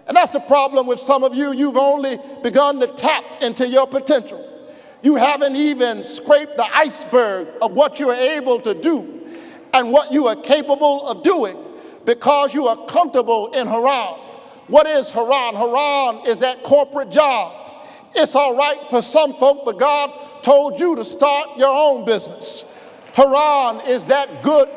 And that's the problem with some of you. You've only begun to tap into your potential. You haven't even scraped the iceberg of what you are able to do and what you are capable of doing because you are comfortable in Haran. What is Haran? Haran is that corporate job. It's all right for some folk, but God told you to start your own business. Haran is that good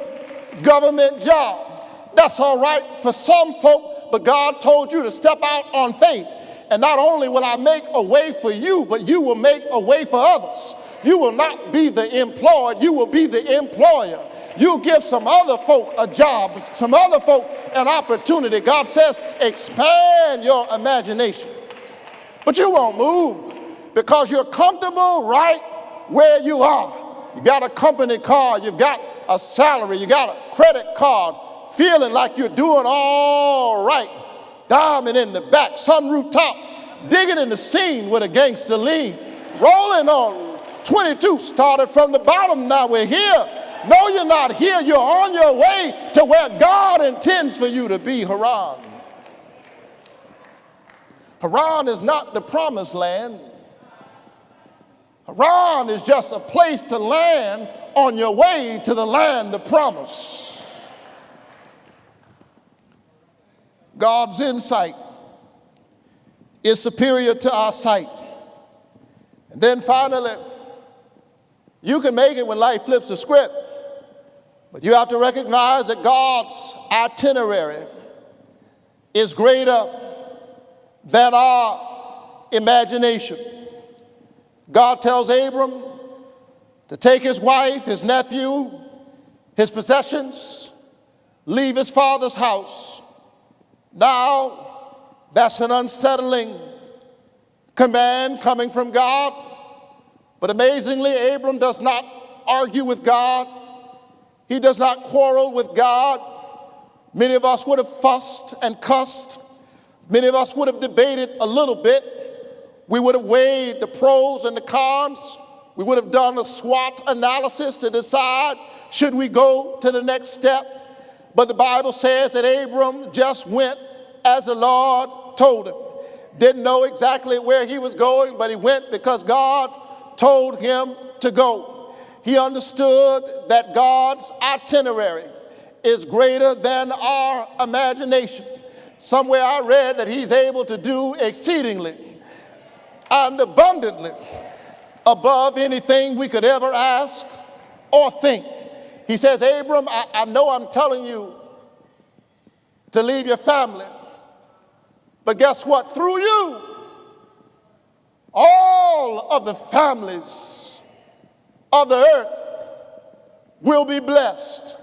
government job. That's all right for some folk, but God told you to step out on faith. And not only will I make a way for you, but you will make a way for others. You will not be the employed, you will be the employer. You'll give some other folk a job, some other folk an opportunity. God says, expand your imagination. But you won't move because you're comfortable right where you are. You got a company car, you've got a salary, you got a credit card, feeling like you're doing all right. Diamond in the back, sunroof top, digging in the scene with a gangster lean, rolling on 22, started from the bottom, now we're here. No, you're not here, you're on your way to where God intends for you to be. Haran. Haran is not the promised land. Haran is just a place to land on your way to the land of promise. God's insight is superior to our sight. And then finally, you can make it when life flips the script, but you have to recognize that God's itinerary is greater than our imagination. God tells Abram to take his wife, his nephew, his possessions, leave his father's house. Now, that's an unsettling command coming from God. But amazingly, Abram does not argue with God. He does not quarrel with God. Many of us would have fussed and cussed. Many of us would have debated a little bit. We would have weighed the pros and the cons. We would have done a SWOT analysis to decide, should we go to the next step? But the Bible says that Abram just went as the Lord told him. Didn't know exactly where he was going, but he went because God told him to go. He understood that God's itinerary is greater than our imagination. Somewhere I read that he's able to do exceedingly and abundantly above anything we could ever ask or think. He says, Abram, I know I'm telling you to leave your family, but guess what? Through you, all of the families of the earth will be blessed.